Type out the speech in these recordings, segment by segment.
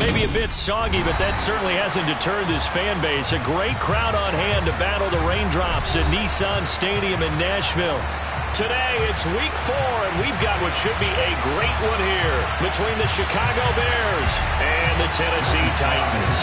maybe a bit soggy, but that certainly hasn't deterred this fan base. A great crowd on hand to battle the raindrops at Nissan Stadium in Nashville. Today, it's week 4, and we've got what should be a great one here between the Chicago Bears and the Tennessee Titans.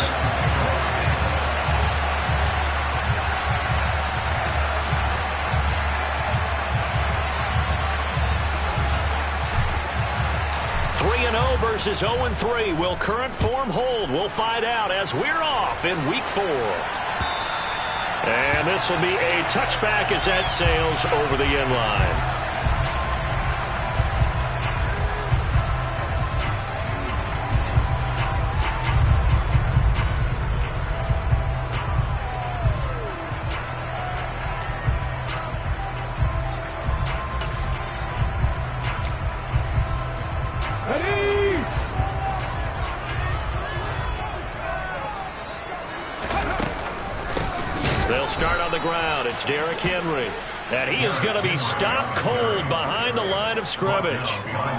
Versus 0-3. Will current form hold? We'll find out as we're off in week 4. And this will be a touchback as that sails over the end line. They'll start on the ground. It's Derrick Henry. And he is going to be stopped cold behind the line of scrimmage.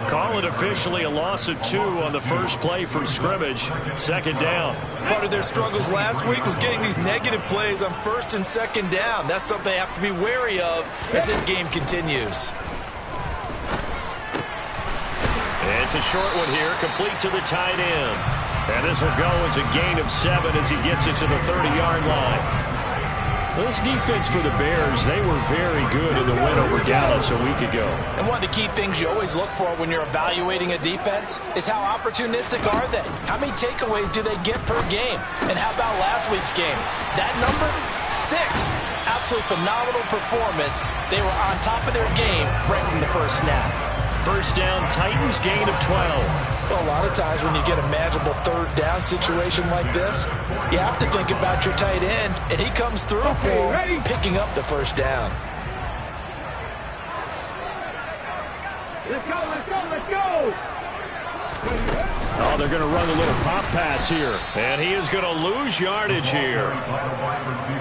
Call it officially a loss of 2 on the first play from scrimmage. Second down. Part of their struggles last week was getting these negative plays on first and second down. That's something they have to be wary of as this game continues. It's a short one here, complete to the tight end. And this will go as a gain of 7 as he gets it to the 30-yard line. This defense for the Bears, they were very good in the win over Dallas a week ago. And one of the key things you always look for when you're evaluating a defense is how opportunistic are they? How many takeaways do they get per game? And how about last week's game? That number, 6. Absolutely phenomenal performance. They were on top of their game right from the first snap. First down, Titans, gain of 12. Well, a lot of times when you get a manageable third down situation like this, you have to think about your tight end, and he comes through for picking up the first down. Let's go, let's go, let's go! Oh, they're going to run a little pop pass here. And he is going to lose yardage here.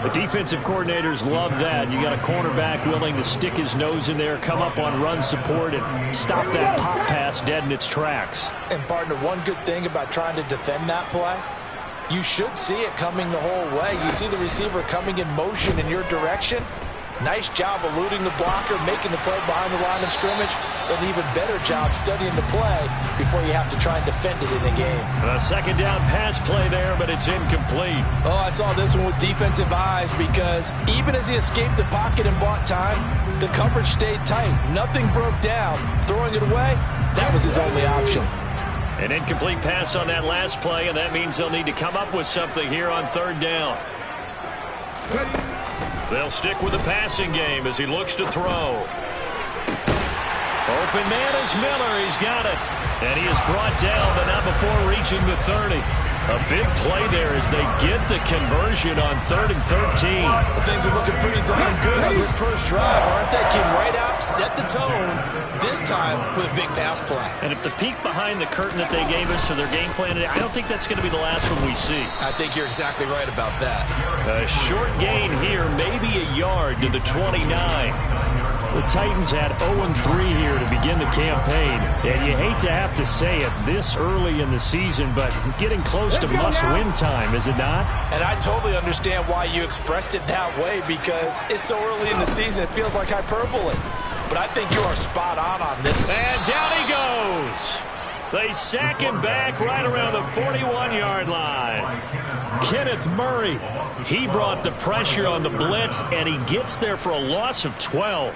The defensive coordinators love that. You got a cornerback willing to stick his nose in there, come up on run support, and stop that pop pass dead in its tracks. And, partner, one good thing about trying to defend that play, you should see it coming the whole way. You see the receiver coming in motion in your direction. Nice job eluding the blocker, making the play behind the line of scrimmage. An even better job studying the play before you have to try and defend it in a game. A second down pass play there, but it's incomplete. Oh, I saw this one with defensive eyes because even as he escaped the pocket and bought time, the coverage stayed tight. Nothing broke down. Throwing it away, that was his only option. An incomplete pass on that last play, and that means they'll need to come up with something here on third down. They'll stick with the passing game as he looks to throw. Open man is Miller. He's got it. And he is brought down, but not before reaching the 30. A big play there as they get the conversion on 3rd and 13. Well, things are looking pretty darn good on this first drive, aren't they? Came right out, set the tone, this time with a big pass play. And if the peek behind the curtain that they gave us to their game plan today, I don't think that's going to be the last one we see. I think you're exactly right about that. A short gain here, maybe a yard to the 29. The Titans had 0-3 here to begin the campaign. And you hate to have to say it this early in the season, but getting close to must-win time, is it not? And I totally understand why you expressed it that way because it's so early in the season, it feels like hyperbole. But I think you are spot on this. And down he goes. They sack him back right around the 41-yard line. Kenneth Murray, he brought the pressure on the blitz, and he gets there for a loss of 12.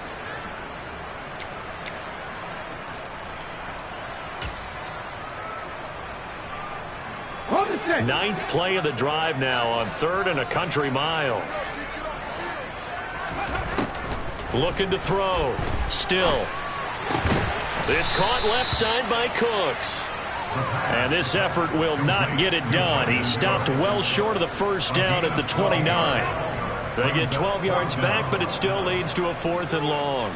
Ninth play of the drive now on 3rd and a country mile. Looking to throw. Still. It's caught left side by Cooks. And this effort will not get it done. He stopped well short of the first down at the 29. They get 12 yards back, but it still leads to a 4th and long.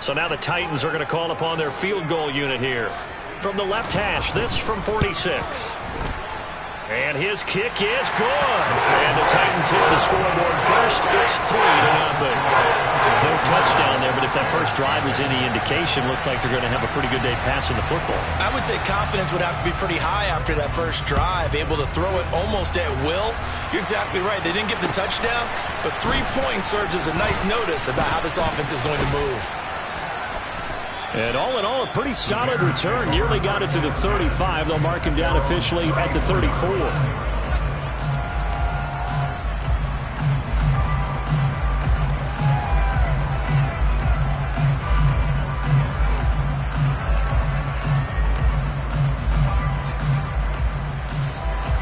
So now the Titans are going to call upon their field goal unit here. From the left hash, this from 46. And his kick is good. And the Titans hit the scoreboard first. It's 3-0. No touchdown there, but if that first drive is any indication, looks like they're going to have a pretty good day passing the football. I would say confidence would have to be pretty high after that first drive, able to throw it almost at will. You're exactly right. They didn't get the touchdown, but 3 points serves as a nice notice about how this offense is going to move. And all in all, a pretty solid return. Nearly got it to the 35. They'll mark him down officially at the 34.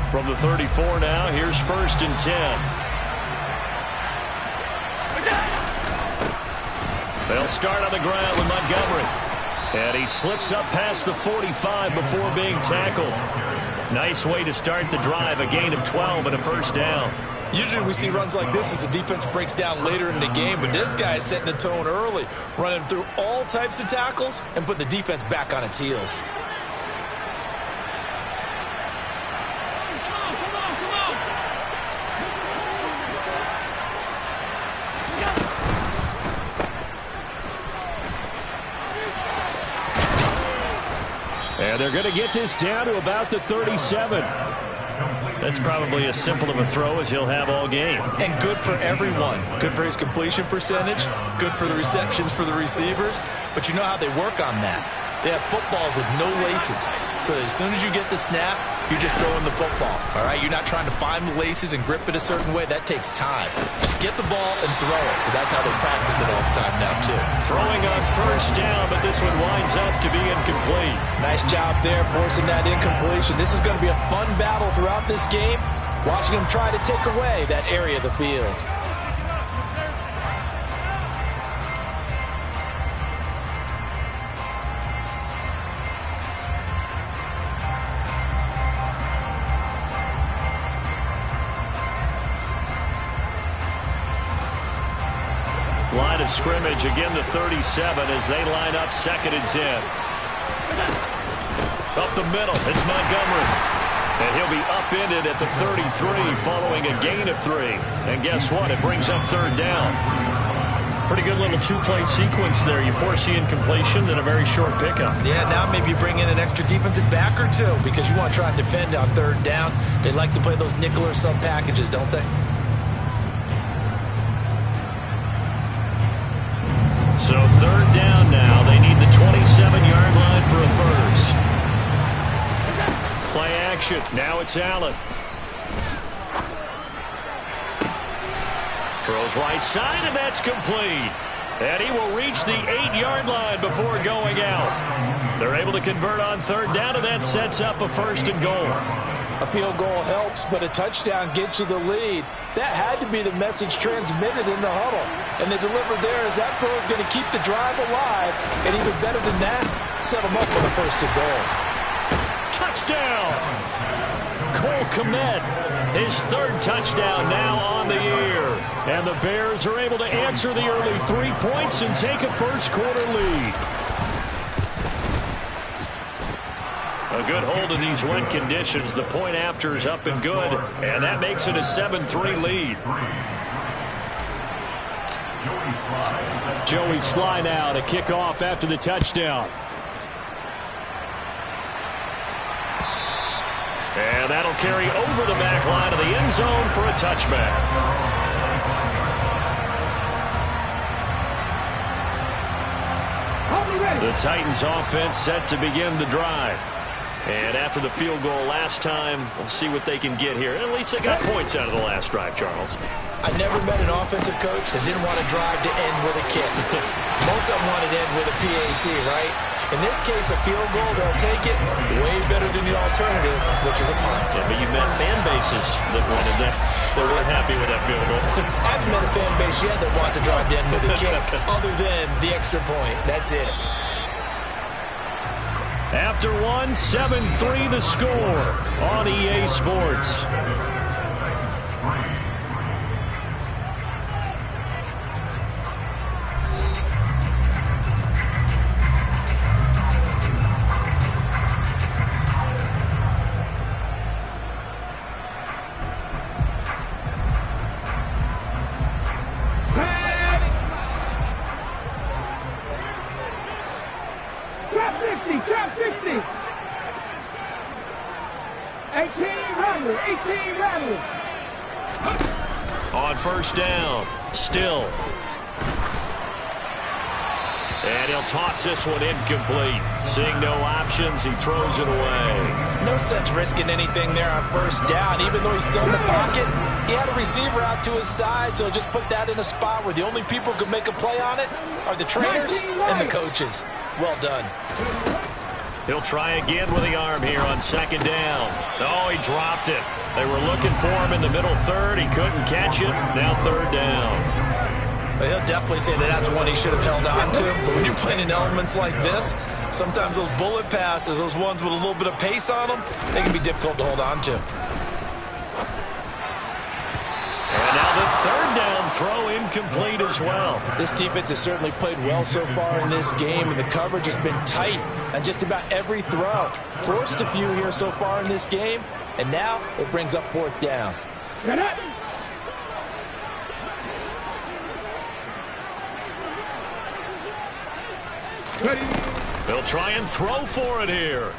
From the 34 now, here's 1st and 10. They'll start on the ground with Montgomery. And he slips up past the 45 before being tackled. Nice way to start the drive, a gain of 12 and a first down. Usually we see runs like this as the defense breaks down later in the game, but this guy is setting the tone early, running through all types of tackles and putting the defense back on its heels. And they're going to get this down to about the 37. That's probably as simple of a throw as he'll have all game. And good for everyone. Good for his completion percentage. Good for the receptions for the receivers. But you know how they work on that. They have footballs with no laces. So that as soon as you get the snap, you're just throwing the football. All right? You're not trying to find the laces and grip it a certain way. That takes time. Just get the ball and throw it. So that's how they practice it all the time now, too. Throwing on first down, but this one winds up to be incomplete. Nice job there, forcing that incompletion. This is going to be a fun battle throughout this game. Watching them try to take away that area of the field. Line of scrimmage, again the 37 as they line up 2nd and 10. Up the middle, it's Montgomery. And he'll be upended at the 33 following a gain of 3. And guess what? It brings up 3rd down. Pretty good little 2-play sequence there. You force the incompletion, then a very short pickup. Yeah, now maybe you bring in an extra defensive back or two because you want to try and defend on 3rd down. They like to play those nickel or sub packages, don't they? So 3rd down now. They need the 27-yard line for a first. Play action. Now it's Allen. Throws right side, and that's complete. And he will reach the 8-yard line before going out. They're able to convert on 3rd down, and that sets up a 1st and goal. A field goal helps, but a touchdown gets you the lead. That had to be the message transmitted in the huddle. And they delivered there as that throw is going to keep the drive alive. And even better than that, set them up for the 1st and goal. Touchdown! Cole Kmet, his 3rd touchdown now on the year. And the Bears are able to answer the early 3 points and take a first-quarter lead. A good hold in these wet conditions. The point after is up and good, and that makes it a 7-3 lead. Joey Sly now to kick off after the touchdown. And that'll carry over the back line of the end zone for a touchback. The Titans offense set to begin the drive. And after the field goal last time, we'll see what they can get here. At least they got points out of the last drive, Charles. I never met an offensive coach that didn't want to drive to end with a kick. Most of them wanted to end with a PAT, right? In this case, a field goal, they'll take it way better than the alternative, which is a punt. Yeah, but you've met fan bases that wanted that. They weren't happy with that field goal. I haven't met a fan base yet that wants to drive to end with a kick, other than the extra point. That's it. After one, 7-3 the score on EA Sports. Trap 60. 18 Rattler. 18 Rattler. On first down, still. And he'll toss this one incomplete. Seeing no options, he throws it away. No sense risking anything there on first down. Even though he's still in the pocket, he had a receiver out to his side, so just put that in a spot where the only people who can make a play on it are the trainers and the coaches. Well done. He'll try again with the arm here on second down. Oh, he dropped it. They were looking for him in the middle third. He couldn't catch it. Now third down. Well, he'll definitely say that that's one he should have held on to. But when you're playing in elements like this, sometimes those bullet passes, those ones with a little bit of pace on them, they can be difficult to hold on to. And now the third down throw incomplete as well. This defense has certainly played well so far in this game, and the coverage has been tight on just about every throw. Forced a few here so far in this game, and now it brings up fourth down. They'll try and throw for it here.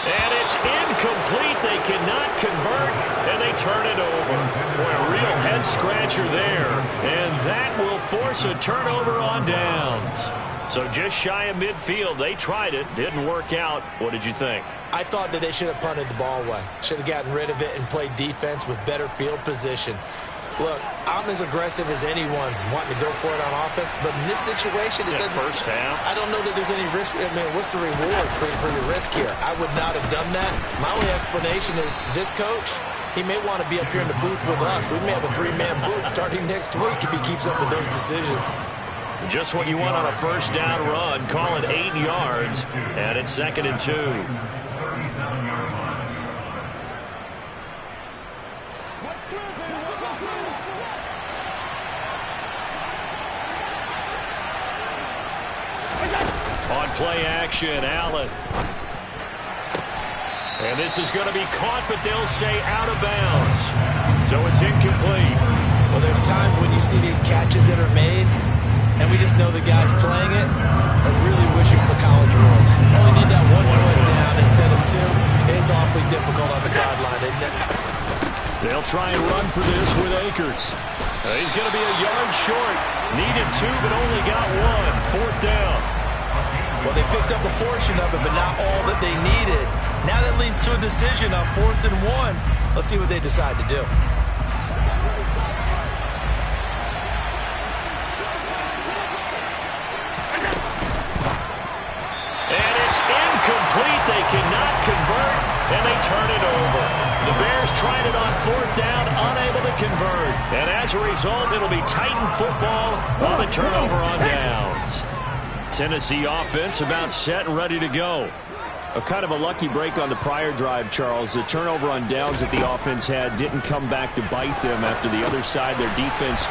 And it's incomplete. They cannot convert, and they turn it over. Boy, a real head-scratcher there. And that will force a turnover on downs. So just shy of midfield. They tried it. Didn't work out. What did you think? I thought that they should have punted the ball away. Should have gotten rid of it and played defense with better field position. Look, I'm as aggressive as anyone wanting to go for it on offense, but in this situation, it doesn't. First half. I don't know that there's any risk. I mean, what's the reward for your risk here? I would not have done that. My only explanation is this coach, he may want to be up here in the booth with us. We may have a three-man booth starting next week if he keeps up with those decisions. Just what you want on a first down run. Call it 8 yards, and it's 2nd and 2. On play action, Allen. And this is going to be caught, but they'll say out of bounds. So it's incomplete. Well, there's times when you see these catches that are made, and we just know the guys playing it are really wishing for college rules. Only need that one foot down instead of two. It's awfully difficult on the sideline, isn't it? They'll try and run for this with Akers. He's going to be a yard short. Needed 2, but only got 1. Fourth down. Well, they picked up a portion of it, but not all that they needed. Now that leads to a decision on 4th and 1. Let's see what they decide to do. And it's incomplete. They cannot convert, and they turn it over. The Bears tried it on 4th down, unable to convert. And as a result, it'll be Titan football on the turnover on downs. Tennessee offense about set and ready to go. A kind of a lucky break on the prior drive, Charles. The turnover on downs that the offense had didn't come back to bite them after the other side. Their defense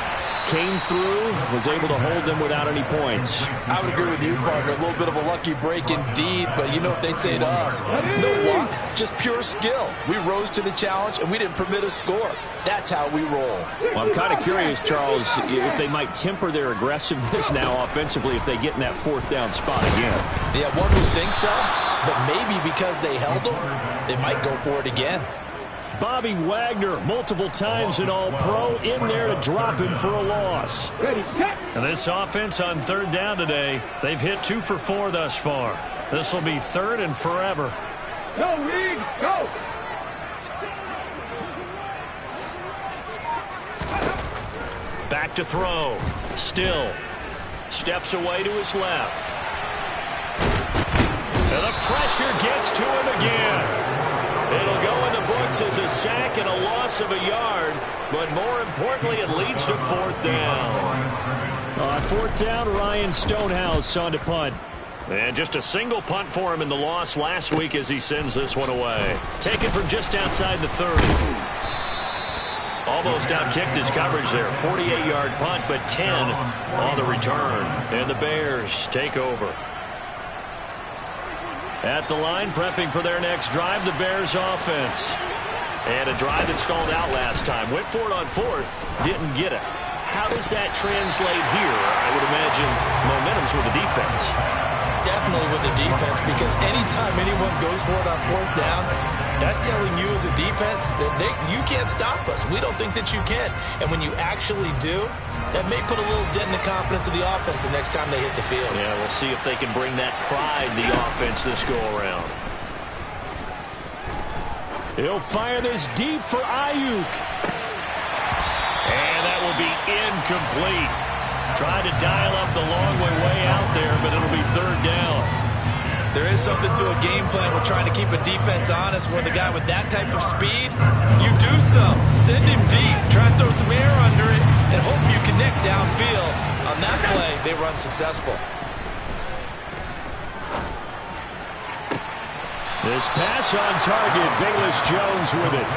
came through, was able to hold them without any points. I would agree with you, partner. A little bit of a lucky break indeed, but you know what they'd say to us? No luck, just pure skill. We rose to the challenge, and we didn't permit a score. That's how we roll. Well, I'm kind of curious, Charles, if they might temper their aggressiveness now offensively if they get in that 4th down spot again. Yeah, one would think so, but maybe because they held them, they might go for it again. Bobby Wagner, multiple times an All-Pro, in there to drop him for a loss. And this offense on 3rd down today, they've hit 2 for 4 thus far. This will be 3rd and forever. Go, Reed, go! Back to throw. Still. Steps away to his left. And the pressure gets to him again. It'll go in the books as a sack and a loss of a yard, but more importantly, it leads to 4th down. On 4th down, Ryan Stonehouse on to punt. And just a single punt for him in the loss last week as he sends this one away. Taken from just outside the 30. Almost outkicked his coverage there. 48-yard punt, but 10 on the return. And the Bears take over. At the line, prepping for their next drive, the Bears offense. And a drive that stalled out last time. Went for it on 4th, didn't get it. how does that translate here? I would imagine momentum's with the defense. Definitely with the defense, because anytime anyone goes for it on fourth down, that's telling you as a defense that you can't stop us. We don't think that you can. And when you actually do, that may put a little dent in the confidence of the offense the next time they hit the field. Yeah, we'll see if they can bring that pride in the offense this go-around. He'll fire this deep for Ayuk. And that will be incomplete. Tried to dial up the long way out there, but it'll be third down. There is something to a game plan. We're trying to keep a defense honest where the guy with that type of speed, you do so. Send him deep. Try and throw some air under it and hope you connect downfield. On that play, they were unsuccessful. This pass on target. Velus Jones with it.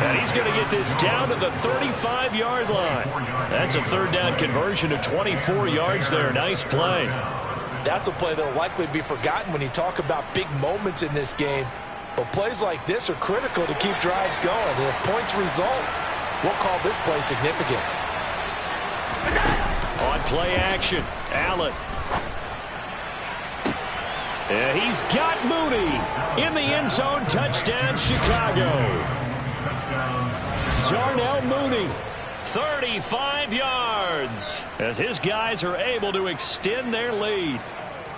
And he's going to get this down to the 35-yard line. That's a third down conversion of 24 yards there. Nice play. That's a play that will likely be forgotten when you talk about big moments in this game. But plays like this are critical to keep drives going. And if points result, we'll call this play significant. On play action, Allen. Yeah, he's got Mooney in the end zone. Touchdown, Chicago. Darnell Mooney. 35 yards as his guys are able to extend their lead.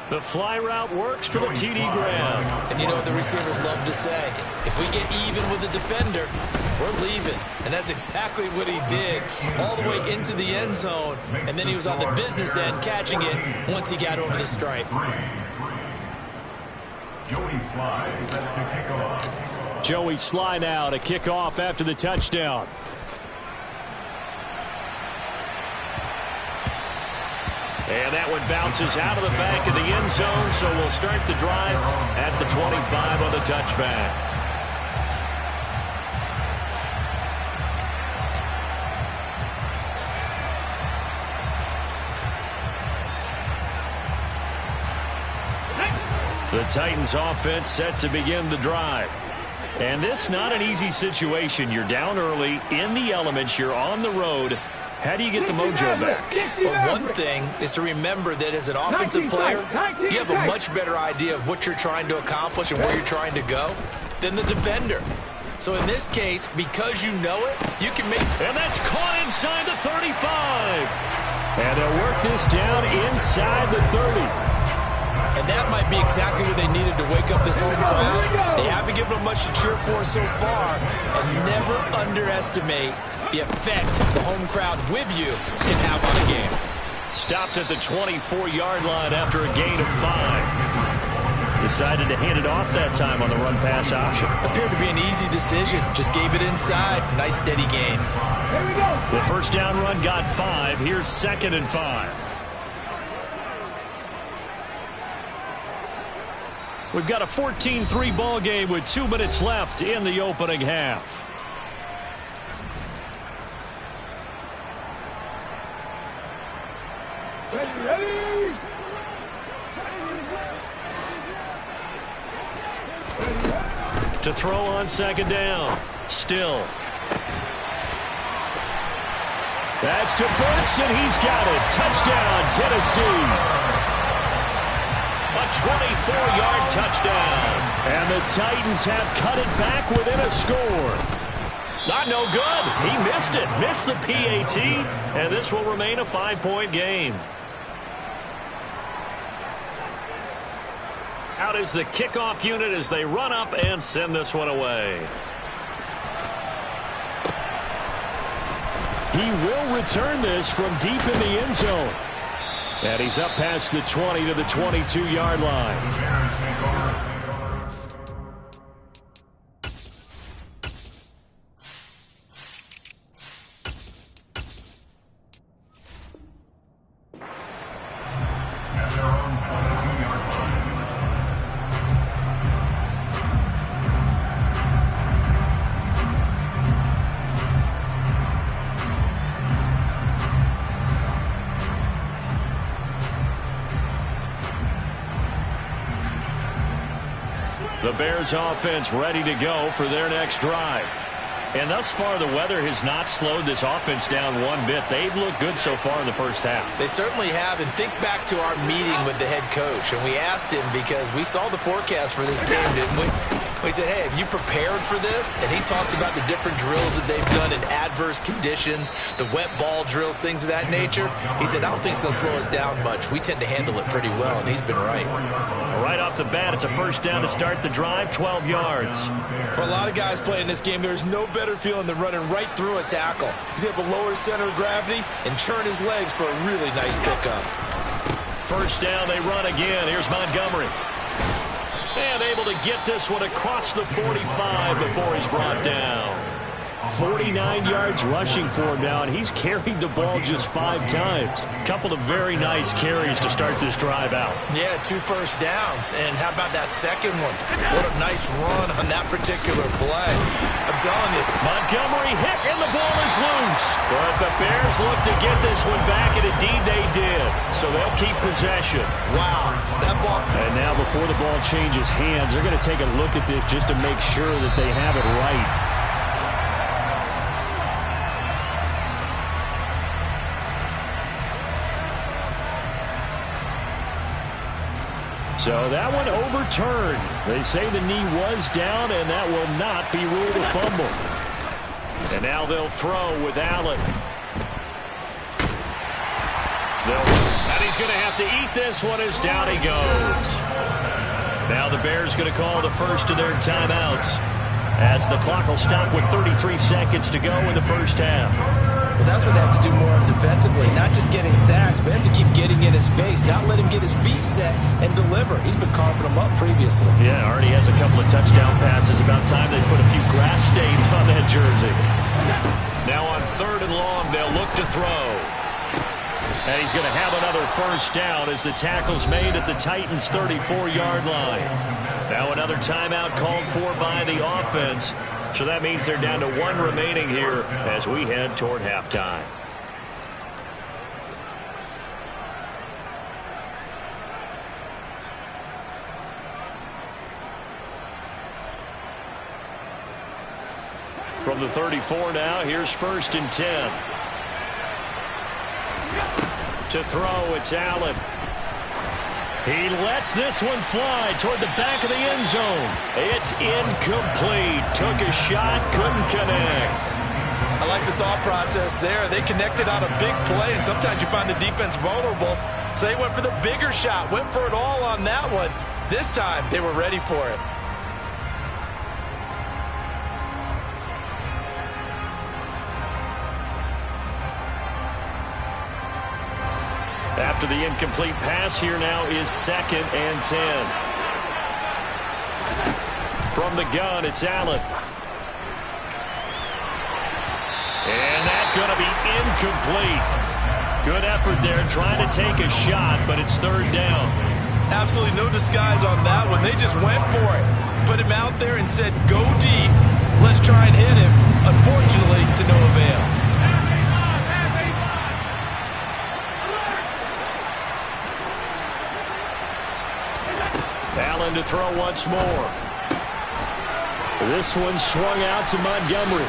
The fly route works for the TD grab. And you know what the receivers love to say? If we get even with the defender, we're leaving. And that's exactly what he did all the way into the end zone. And then he was on the business end catching it once he got over the stripe. Joey Sly now to kick off after the touchdown. And that one bounces out of the back of the end zone, so we'll start the drive at the 25 on the touchback. The Titans offense set to begin the drive. And this not an easy situation. You're down early, in the elements, you're on the road. How do you get the mojo back? Well, one thing is to remember that as an offensive player, you have a much better idea of what you're trying to accomplish and where you're trying to go than the defender. So in this case, because you know it, you can make... And that's caught inside the 35. And they'll work this down inside the 30. And that might be exactly what they needed to wake up this home crowd. They haven't given them much to cheer for so far. And never underestimate the effect the home crowd with you can have on a game. Stopped at the 24-yard line after a gain of 5. Decided to hand it off that time on the run-pass option. Appeared to be an easy decision. Just gave it inside. Nice, steady gain. Here we go. The first down run got 5. Here's 2nd and 5. We've got a 14-3 ball game with 2 minutes left in the opening half. Ready. To throw on 2nd down. Still. That's to Burks, and he's got it. Touchdown, Tennessee. A 24-yard touchdown. And the Titans have cut it back within a score. Not no good. He missed it. Missed the PAT. And this will remain a 5-point game. Out is the kickoff unit as they run up and send this one away. He will return this from deep in the end zone. And he's up past the 20 to the 22-yard line. The Bears offense ready to go for their next drive. And thus far, the weather has not slowed this offense down one bit. They've looked good so far in the first half. They certainly have. And think back to our meeting with the head coach. And we asked him because we saw the forecast for this game, didn't we? We said, hey, have you prepared for this? And he talked about the different drills that they've done in adverse conditions, the wet ball drills, things of that nature. He said, I don't think it's going to slow us down much. We tend to handle it pretty well, and he's been right. Right off the bat, it's a first down to start the drive, 12 yards. For a lot of guys playing this game, there's no better feeling than running right through a tackle. He's able to lower his center of gravity and churn his legs for a really nice pickup. First down, they run again. Here's Montgomery. And able to get this one across the 45 before he's brought down. 49 yards rushing for him now, and he's carried the ball just 5 times. Couple of very nice carries to start this drive out. Yeah, 2 first downs. And how about that second one? What a nice run on that particular play. I'm telling you. Montgomery hit, and the ball is loose. But the Bears look to get this one back, and indeed they did. So they'll keep possession. Wow. That ball. And now before the ball changes hands, they're going to take a look at this just to make sure that they have it right. So that one overturned. They say the knee was down, and that will not be ruled a fumble. And now they'll throw with Allen. And he's going to have to eat this one as down he goes. Now the Bears going to call the first of their timeouts, as the clock will stop with 33 seconds to go in the first half. Well, that's what they have to do more of defensively. Not just getting sacks, but have to keep getting in his face. Not let him get his feet set and deliver. He's been carving them up previously. Yeah, already has a couple of touchdown passes. About time they put a few grass stains on that jersey. Now on 3rd and long, they'll look to throw. And he's going to have another first down as the tackle's made at the Titans' 34-yard line. Now another timeout called for by the offense. So that means they're down to 1 remaining here as we head toward halftime. From the 34 now, here's 1st and 10. To throw, it's Allen. He lets this one fly toward the back of the end zone. It's incomplete. Took a shot, couldn't connect. I like the thought process there. They connected on a big play, and sometimes you find the defense vulnerable. So they went for the bigger shot, went for it all on that one. This time, they were ready for it. After the incomplete pass, here now is 2nd and 10. From the gun, it's Allen. And that's going to be incomplete. Good effort there, trying to take a shot, but it's 3rd down. Absolutely no disguise on that one. They just went for it. Put him out there and said, go deep. Let's try and hit him. Unfortunately, to no avail. Allen to throw once more. This one swung out to Montgomery.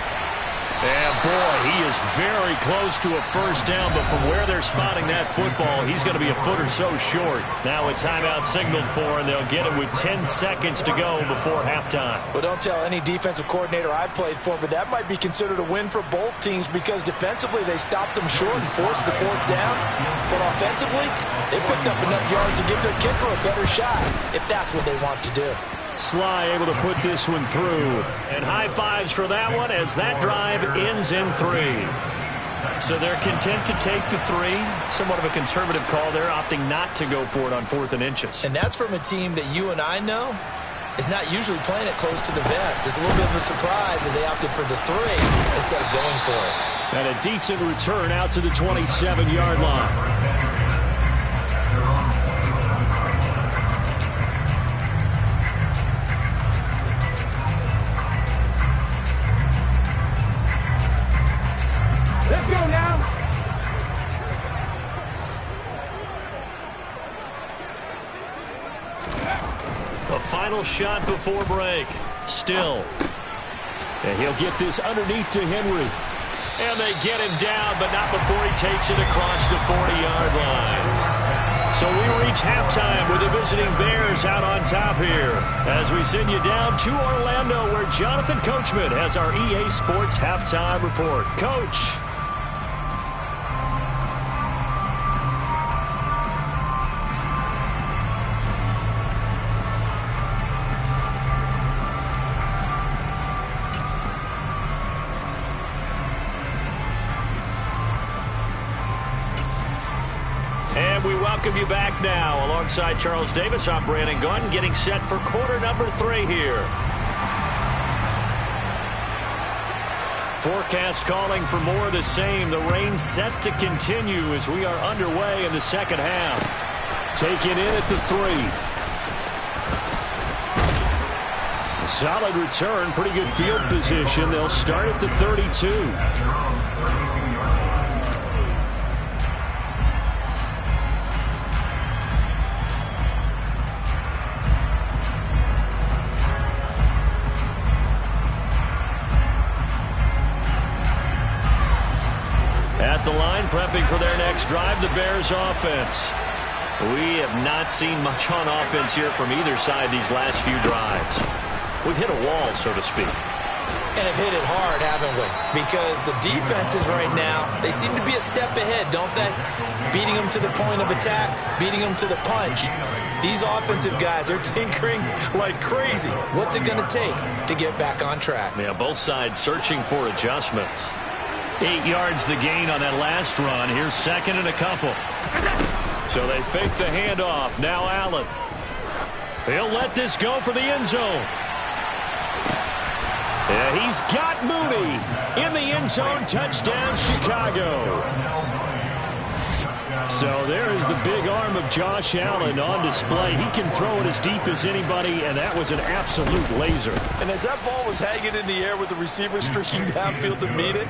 And boy, he is very close to a first down, but from where they're spotting that football, he's going to be a foot or so short. Now a timeout signaled for, and they'll get him with 10 seconds to go before halftime. Well, don't tell any defensive coordinator I played for, but that might be considered a win for both teams because defensively they stopped them short and forced the 4th down. But offensively, they picked up enough yards to give their kicker a better shot if that's what they want to do. Sly able to put this one through. And high fives for that one as that drive ends in 3. So they're content to take the 3. Somewhat of a conservative call there, opting not to go for it on 4th and inches. And that's from a team that you and I know is not usually playing it close to the vest. It's a little bit of a surprise that they opted for the 3 instead of going for it. And a decent return out to the 27-yard line. Let's go now. The final shot before break. Still. And he'll get this underneath to Henry. And they get him down, but not before he takes it across the 40-yard line. So we reach halftime with the visiting Bears out on top here as we send you down to Orlando where Jonathan Coachman has our EA Sports Halftime Report. Coach. We welcome you back now. Alongside Charles Davis, I'm Brandon Gunn, getting set for quarter number 3 here. Forecast calling for more of the same. The rain set to continue as we are underway in the second half. Taken in at the 3. Solid return, pretty good field position. They'll start at the 32. At the line, prepping for their next drive, the Bears offense. We have not seen much on offense here from either side these last few drives. We've hit a wall, so to speak. And have hit it hard, haven't we? Because the defenses right now, they seem to be a step ahead, don't they? Beating them to the point of attack, beating them to the punch. These offensive guys are tinkering like crazy. What's it going to take to get back on track? Yeah, both sides searching for adjustments. 8 yards the gain on that last run. Here's second and a couple. So they fake the handoff. Now Allen. He'll let this go for the end zone. Yeah, he's got Mooney in the end zone. Touchdown, Chicago. So there is the big arm of Josh Allen on display. He can throw it as deep as anybody, and that was an absolute laser. And as that ball was hanging in the air with the receiver streaking downfield to meet it,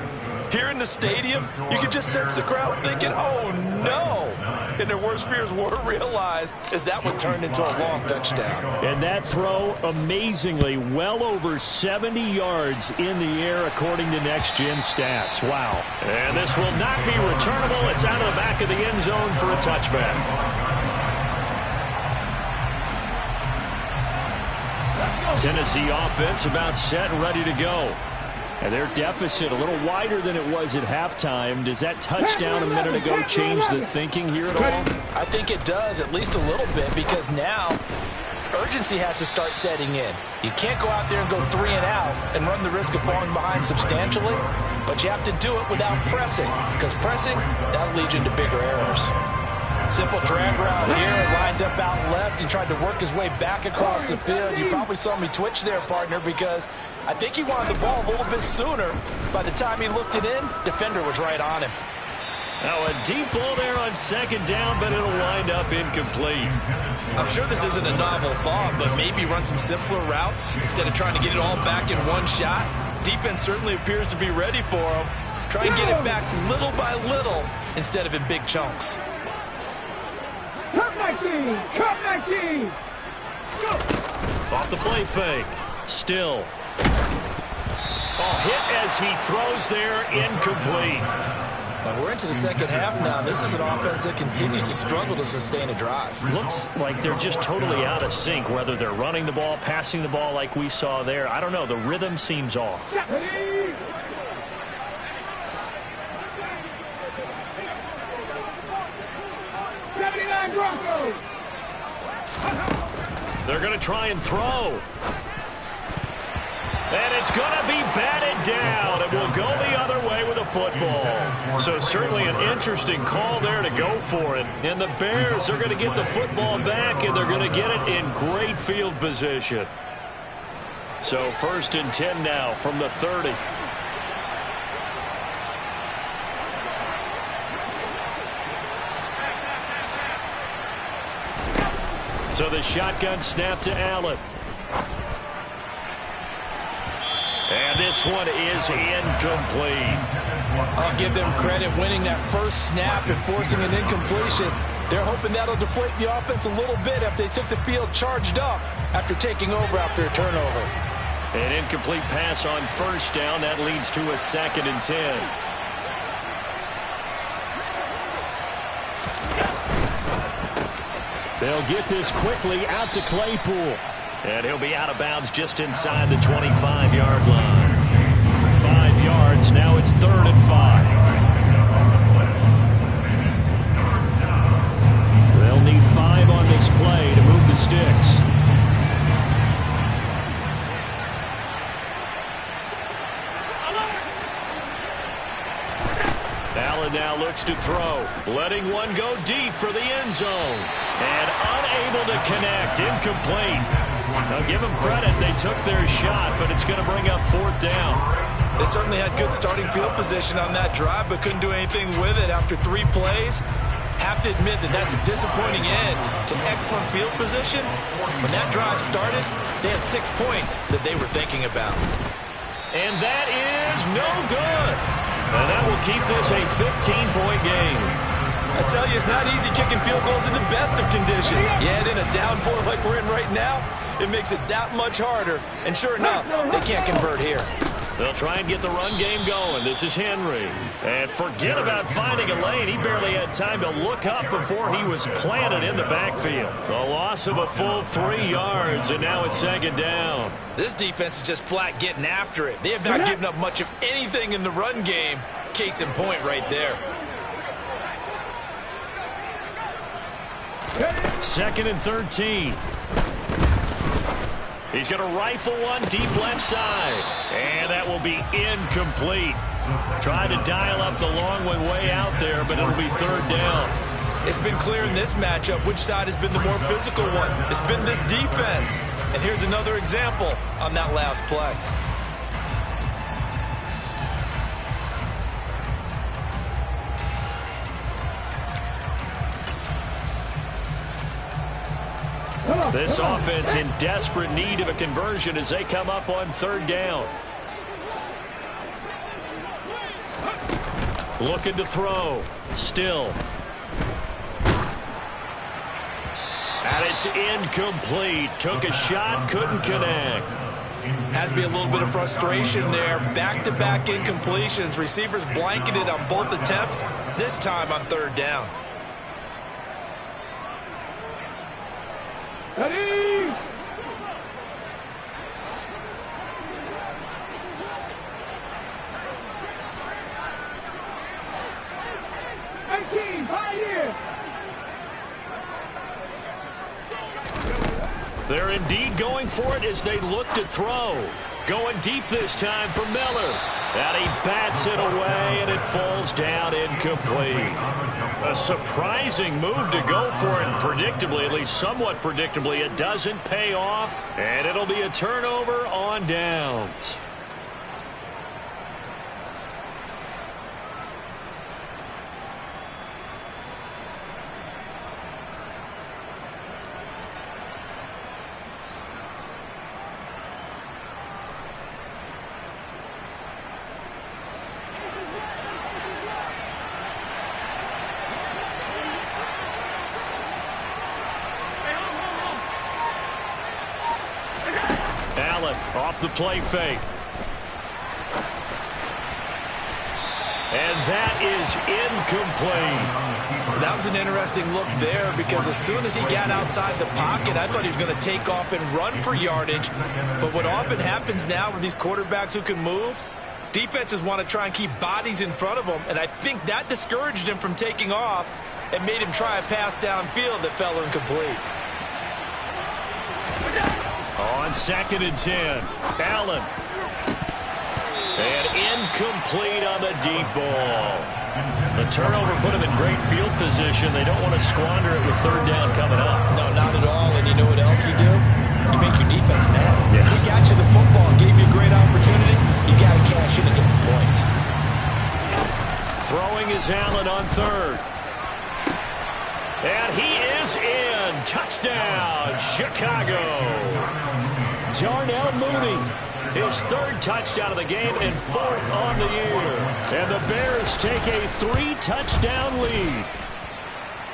here in the stadium, you could just sense the crowd thinking, oh, no. And their worst fears were realized as that one turned into a long touchdown. And that throw, amazingly, well over 70 yards in the air, according to Next Gen Stats. Wow. And this will not be returnable. It's out of the back of the end zone for a touchback. Tennessee offense about set and ready to go. And their deficit a little wider than it was at halftime. Does that touchdown a minute ago change the thinking here at all? I think it does, at least a little bit, because now urgency has to start setting in. You can't go out there and go 3 and out and run the risk of falling behind substantially, but you have to do it without pressing, because pressing, that'll lead you into bigger errors. Simple drag route here, lined up out left. He tried to work his way back across the field. You probably saw me twitch there, partner, because I think he wanted the ball a little bit sooner. By the time he looked it in, defender was right on him. Now a deep ball there on second down, but it'll wind up incomplete. I'm sure this isn't a novel thought, but maybe run some simpler routes instead of trying to get it all back in one shot. Defense certainly appears to be ready for him. Try and get it back little by little instead of in big chunks. Cut my team! Cut my team! Go! Off the play fake. Still. Oh, hit as he throws there, incomplete. Now we're into the second half now. This is an offense that continues to struggle to sustain a drive. Looks like they're just totally out of sync, whether they're running the ball, passing the ball like we saw there. I don't know. The rhythm seems off. Ready? Broncos. They're going to try and throw. And it's going to be batted down. It will go the other way with a football. So certainly an interesting call there to go for it. And the Bears are going to get the football back, and they're going to get it in great field position. So 1st and 10 now from the 30. So the shotgun snap to Allen. And this one is incomplete. I'll give them credit winning that first snap and forcing an incompletion. They're hoping that'll deflate the offense a little bit if they took the field charged up after taking over after a turnover. An incomplete pass on first down. That leads to a 2nd and 10. They'll get this quickly out to Claypool. And he'll be out of bounds just inside the 25-yard line. 5 yards. Now it's 3rd and 5. They'll need 5 on this play to move the sticks. Allen now looks to throw. Letting one go deep for the end zone. And unable to connect. Incomplete. Now give them credit. They took their shot, but it's going to bring up 4th down. They certainly had good starting field position on that drive, but couldn't do anything with it after 3 plays. Have to admit that that's a disappointing end to excellent field position. When that drive started, they had 6 points that they were thinking about. And that is no good. And that will keep this a 15-point game. I tell you, it's not easy kicking field goals in the best of conditions. Yet in a downpour like we're in right now, it makes it that much harder. And sure enough, they can't convert here. They'll try and get the run game going. This is Henry. And forget about finding a lane. He barely had time to look up before he was planted in the backfield. The loss of a full 3 yards, and now it's 2nd down. This defense is just flat getting after it. They have not given up much of anything in the run game. Case in point right there. 2nd and 13. He's going to rifle one deep left side. And that will be incomplete. Trying to dial up the long one way out there, but it'll be 3rd down. It's been clear in this matchup which side has been the more physical one. It's been this defense. And here's another example on that last play. This offense in desperate need of a conversion as they come up on 3rd down. Looking to throw. Still. And it's incomplete. Took a shot, couldn't connect. Has to be a little bit of frustration there. Back-to-back incompletions. Receivers blanketed on both attempts, this time on 3rd down. Ready? They're indeed going for it as they look to throw. Going deep this time for Miller. And he bats it away, and it falls down incomplete. A surprising move to go for it, and predictably, at least somewhat predictably, it doesn't pay off, and it'll be a turnover on downs. Off the play fake. And that is incomplete. That was an interesting look there because as soon as he got outside the pocket, I thought he was going to take off and run for yardage. But what often happens now with these quarterbacks who can move, defenses want to try and keep bodies in front of them, and I think that discouraged him from taking off and made him try a pass downfield that fell incomplete. On 2nd and 10, Allen. And incomplete on the deep ball. The turnover put him in great field position. They don't want to squander it with 3rd down coming up. No, not at all. And you know what else you do? You make your defense mad. Yeah. He got you the football, gave you a great opportunity. You got to cash in and get some points. Throwing is Allen on 3rd. And he is in. Touchdown, Chicago. Darnell Mooney, his 3rd touchdown of the game and 4th on the year. And the Bears take a 3-touchdown lead.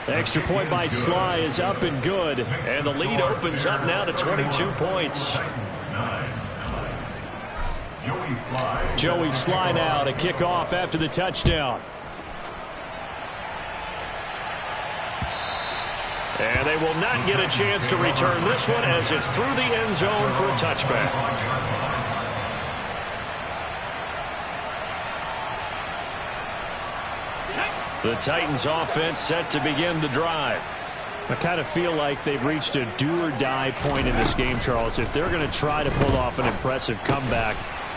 Extra point by Sly is up and good. And the lead opens up now to 22 points. Joey Sly now to kick off after the touchdown. And they will not get a chance to return this one as it's through the end zone for a touchback. The Titans offense set to begin the drive. I kind of feel like they've reached a do-or-die point in this game, Charles. If they're going to try to pull off an impressive comeback,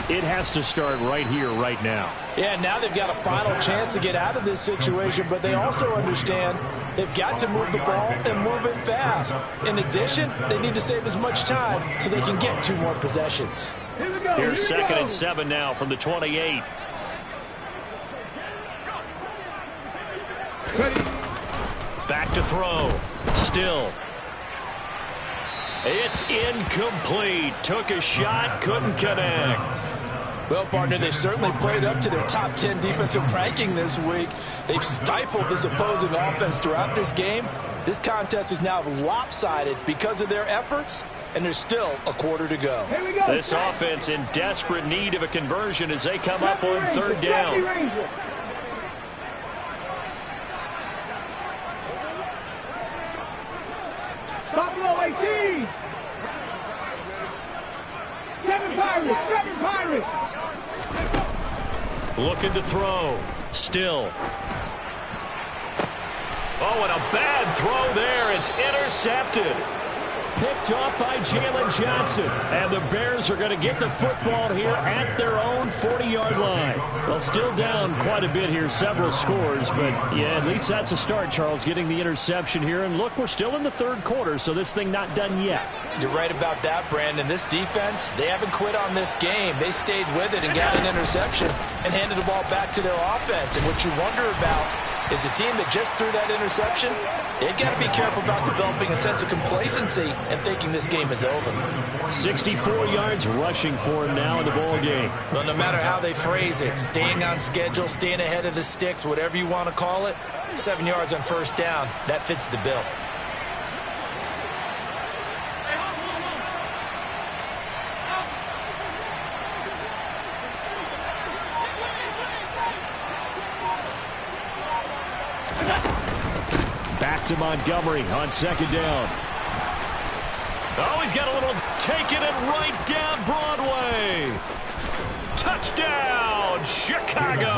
it has to start right here, right now. Yeah, now they've got a final chance to get out of this situation, but they also understand they've got to move the ball and move it fast. In addition, they need to save as much time so they can get 2 more possessions. Here's 2nd and 7 now from the 28. Back to throw. Still. It's incomplete. Took a shot, couldn't connect. Well, partner, they've certainly played up to their top 10 defensive ranking this week. They've stifled this opposing offense throughout this game. This contest is now lopsided because of their efforts, and there's still a quarter to go. This offense in desperate need of a conversion as they come up on 3rd down. Buffalo 18. Seven Pirates. Looking to throw. Still. Oh, and a bad throw there. It's intercepted. Picked off by Jalen Johnson. And the Bears are going to get the football here at their own 40-yard line. Well, still down quite a bit here, several scores. But, yeah, at least that's a start, Charles, getting the interception here. And, look, we're still in the 3rd quarter, so this thing not done yet. You're right about that, Brandon. This defense, they haven't quit on this game. They stayed with it and got an interception and handed the ball back to their offense. And what you wonder about is a team that just threw that interception, they've got to be careful about developing a sense of complacency and thinking this game is over. 64 yards rushing for him now in the ball game. Well, no matter how they phrase it, staying on schedule, staying ahead of the sticks, whatever you want to call it, 7 yards on 1st down, that fits the bill. Back to Montgomery on 2nd down. Oh, he's got a little taking it right down Broadway. Touchdown, Chicago.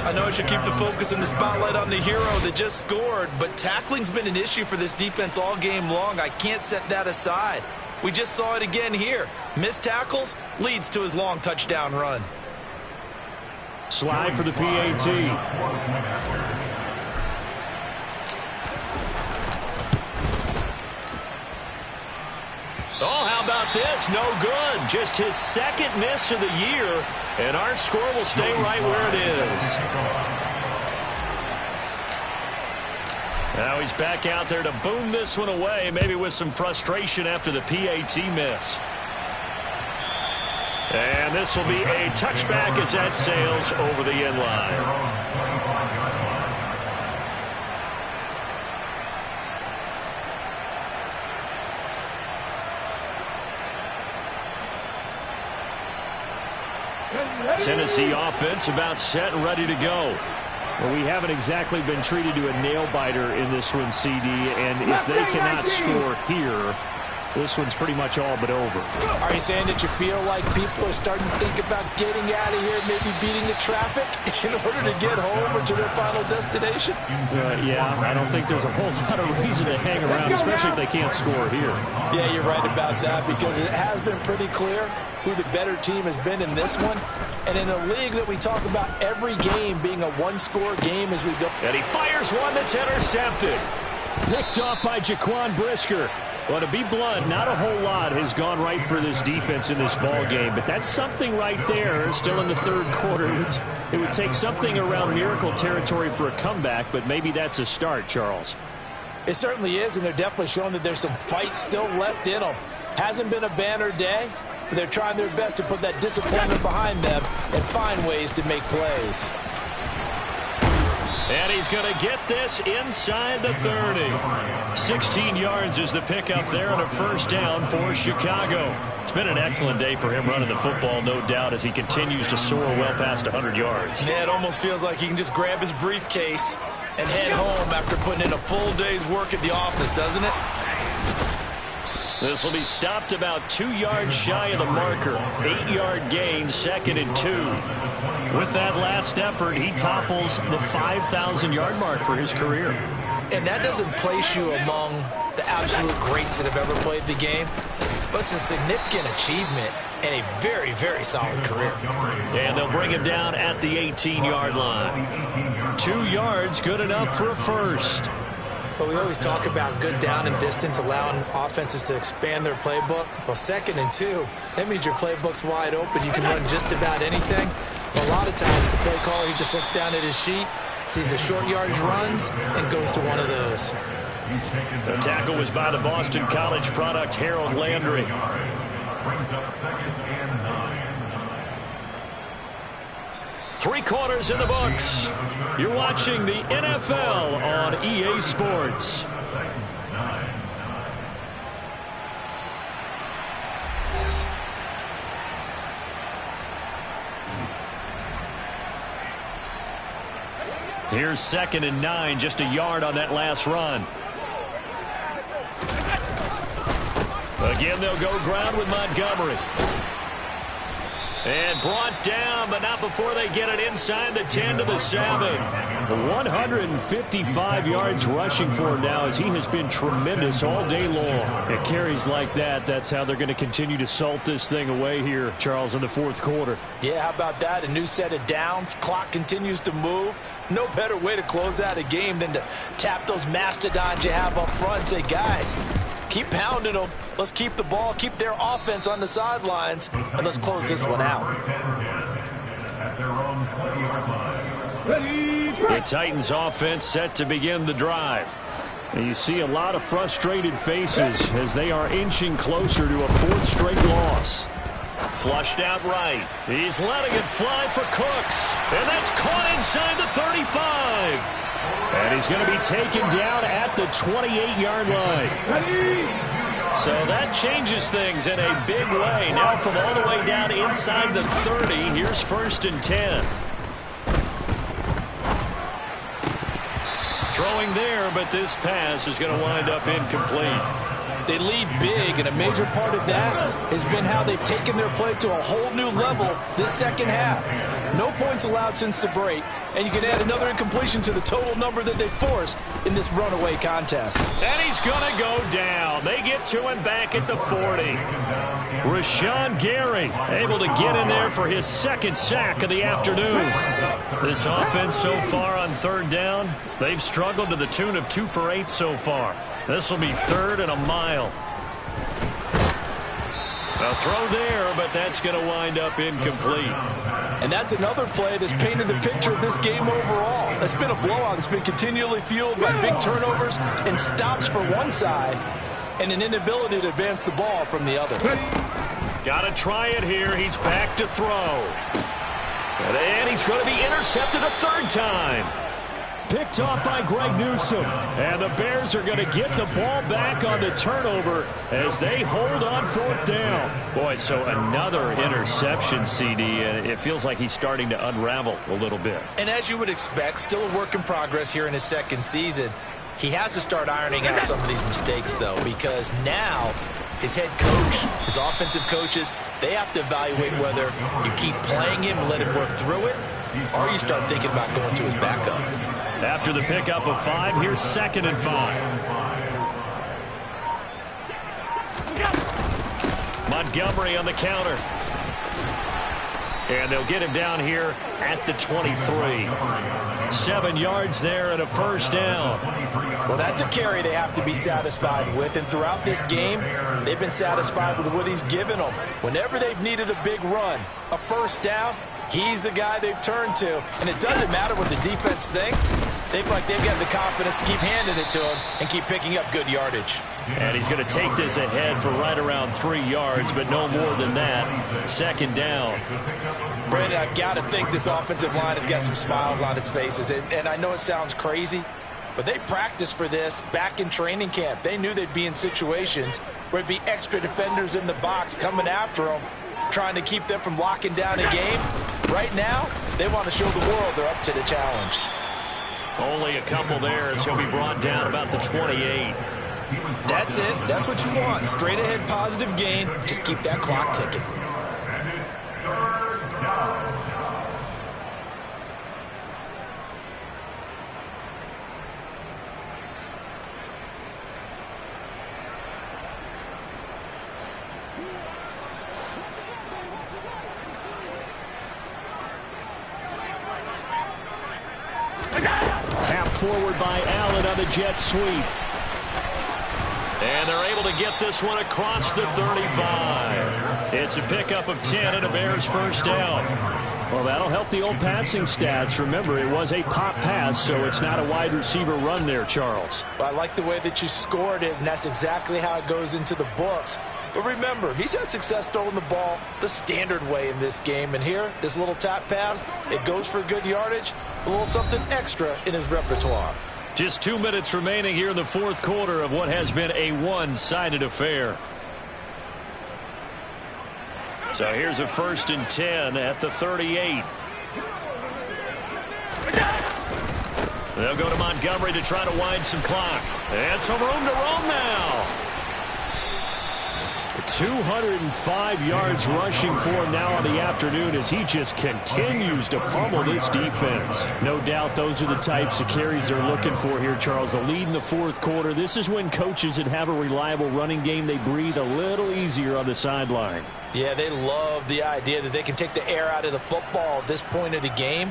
I know I should keep the focus and the spotlight on the hero that just scored, but tackling's been an issue for this defense all game long. I can't set that aside. We just saw it again here. Missed tackles leads to his long touchdown run. Slide for the PAT. Oh, how about this? No good. Just his 2nd miss of the year, and our score will stay right where it is. Now he's back out there to boom this one away, maybe with some frustration after the PAT miss. And this will be a touchback as that sails over the end line. Tennessee offense about set and ready to go. Well, we haven't exactly been treated to a nail-biter in this one, CD, and if they cannot score here, this one's pretty much all but over. Are you saying that you feel like people are starting to think about getting out of here, maybe beating the traffic in order to get home or to their final destination? Yeah, I don't think there's a whole lot of reason to hang around, especially if they can't score here. Yeah, you're right about that, because it has been pretty clear who the better team has been in this one. And in a league that we talk about every game being a one-score game as we go. And he fires one that's intercepted. Picked off by Jaquan Brisker. Well, to be blunt, not a whole lot has gone right for this defense in this ball game, but that's something right there. Still in the 3rd quarter. It would take something around miracle territory for a comeback, but maybe that's a start, Charles. It certainly is, and they're definitely showing that there's some fight still left in them. Hasn't been a banner day, but they're trying their best to put that disappointment behind them and find ways to make plays. And he's going to get this inside the 30. 16 yards is the pickup there and a first down for Chicago. It's been an excellent day for him running the football, no doubt, as he continues to soar well past 100 yards. Yeah, it almost feels like he can just grab his briefcase and head home after putting in a full day's work at the office, doesn't it? This will be stopped about 2 yards shy of the marker. 8-yard gain, 2nd and 2. With that last effort, he topples the 5,000-yard mark for his career. And that doesn't place you among the absolute greats that have ever played the game, but it's a significant achievement and a very, very solid career. And they'll bring him down at the 18-yard line. 2 yards, good enough for a first. But we always talk about good down and distance, allowing offenses to expand their playbook. Well, 2nd and 2, that means your playbook's wide open. You can run just about anything. But a lot of times, the play caller, he just looks down at his sheet, sees the short yardage runs, and goes to one of those. The tackle was by the Boston College product, Harold Landry. Three quarters in the books. You're watching the NFL on EA Sports. Here's 2nd and 9, just a yard on that last run. Again, they'll go ground with Montgomery. And brought down, but not before they get it inside the 10 to the 7. 155 yards rushing for him now, as he has been tremendous all day long. At carries like that, that's how they're going to continue to salt this thing away here, Charles, in the 4th quarter. Yeah, how about that? A new set of downs. Clock continues to move. No better way to close out a game than to tap those mastodons you have up front and say, guys, keep pounding them. Let's keep the ball, keep their offense on the sidelines, and let's close this one out. The Titans offense set to begin the drive. And you see a lot of frustrated faces as they are inching closer to a 4th straight loss. Flushed out right. He's letting it fly for Cooks. And that's caught inside the 35. And he's going to be taken down at the 28-yard line. So that changes things in a big way. Now from all the way down inside the 30, here's 1st and 10. Throwing there, but this pass is going to wind up incomplete. They lead big, and a major part of that has been how they've taken their play to a whole new level this second half. No points allowed since the break, and you can add another incompletion to the total number that they forced in this runaway contest. And he's going to go down. They get to him back at the 40. Rashawn Gary able to get in there for his 2nd sack of the afternoon. This offense so far on 3rd down, they've struggled to the tune of 2 for 8 so far. This will be 3rd and a mile. A throw there, but that's going to wind up incomplete. And that's another play that's painted the picture of this game overall. It's been a blowout. It's been continually fueled by big turnovers and stops for one side and an inability to advance the ball from the other. Got to try it here. He's back to throw. And he's going to be intercepted a 3rd time. Picked off by Greg Newsome. And the Bears are going to get the ball back on the turnover as they hold on 4th down. Boy, so another interception, CD, and it feels like he's starting to unravel a little bit. And as you would expect, still a work in progress here in his 2nd season. He has to start ironing out some of these mistakes, though, because now his head coach, his offensive coaches, they have to evaluate whether you keep playing him and let him work through it, or you start thinking about going to his backup. After the pickup of 5, here's 2nd and 5. Montgomery on the counter. And they'll get him down here at the 23. 7 yards there and a first down. Well, that's a carry they have to be satisfied with. And throughout this game, they've been satisfied with what he's given them. Whenever they've needed a big run, a first down, he's the guy they've turned to. And it doesn't matter what the defense thinks. They feel like they've got the confidence to keep handing it to him and keep picking up good yardage. And he's going to take this ahead for right around 3 yards, but no more than that. Second down. Brandon, I've got to think this offensive line has got some smiles on its faces. And I know it sounds crazy, but they practiced for this back in training camp. They knew they'd be in situations where it'd be extra defenders in the box coming after them, trying to keep them from locking down a game. Right now, they want to show the world they're up to the challenge. Only a couple there as he'll be brought down about the 28. That's it. That's what you want. Straight ahead positive gain. Just keep that clock ticking. Tapped forward by Allen on the jet sweep. And they're able to get this one across the 35. It's a pickup of 10 and a Bears first down. Well, that'll help the old passing stats. Remember, it was a pop pass, so it's not a wide receiver run there, Charles. Well, I like the way that you scored it, and that's exactly how it goes into the books. But remember, he's had success throwing the ball the standard way in this game. And here, this little tap pass, it goes for good yardage, a little something extra in his repertoire. Just 2 minutes remaining here in the fourth quarter of what has been a one-sided affair. So here's a 1st and 10 at the 38. They'll go to Montgomery to try to wind some clock. And some room to roam now. 205 yards rushing for him now on the afternoon as he just continues to pummel this defense. No doubt those are the types of carries they're looking for here, Charles. The lead in the fourth quarter. This is when coaches that have a reliable running game, they breathe a little easier on the sideline. Yeah, they love the idea that they can take the air out of the football at this point of the game.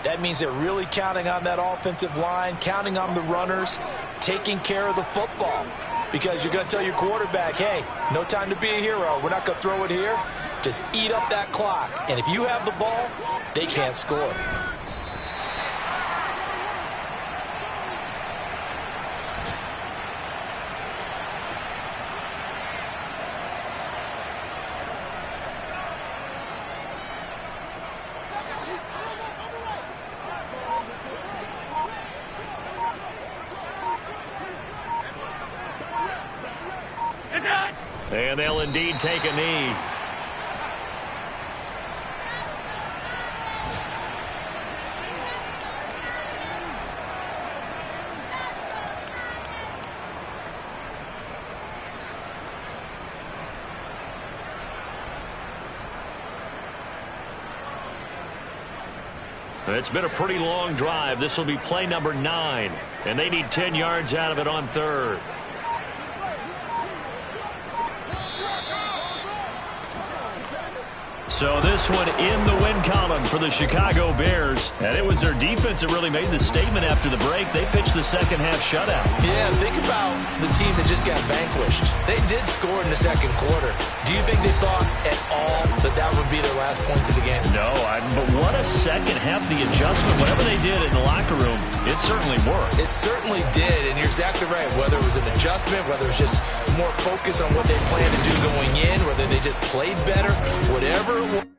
That means they're really counting on that offensive line, counting on the runners, taking care of the football. Because you're going to tell your quarterback, hey, no time to be a hero. We're not going to throw it here. Just eat up that clock. And if you have the ball, they can't score. And they'll indeed take a knee. It's been a pretty long drive. This will be play number 9. And they need 10 yards out of it on 3rd. So this one in the win column for the Chicago Bears. And it was their defense that really made the statement after the break. They pitched the second half shutout. Yeah, think about the team that just got vanquished. They did score in the second quarter. Do you think they thought at all that that would be their last points of the game? No, but what a second half. The adjustment, whatever they did in the locker room, it certainly worked. It certainly did, and you're exactly right. Whether it was an adjustment, whether it was just more focus on what they planned to do going in, whether they just played better, whatever it was.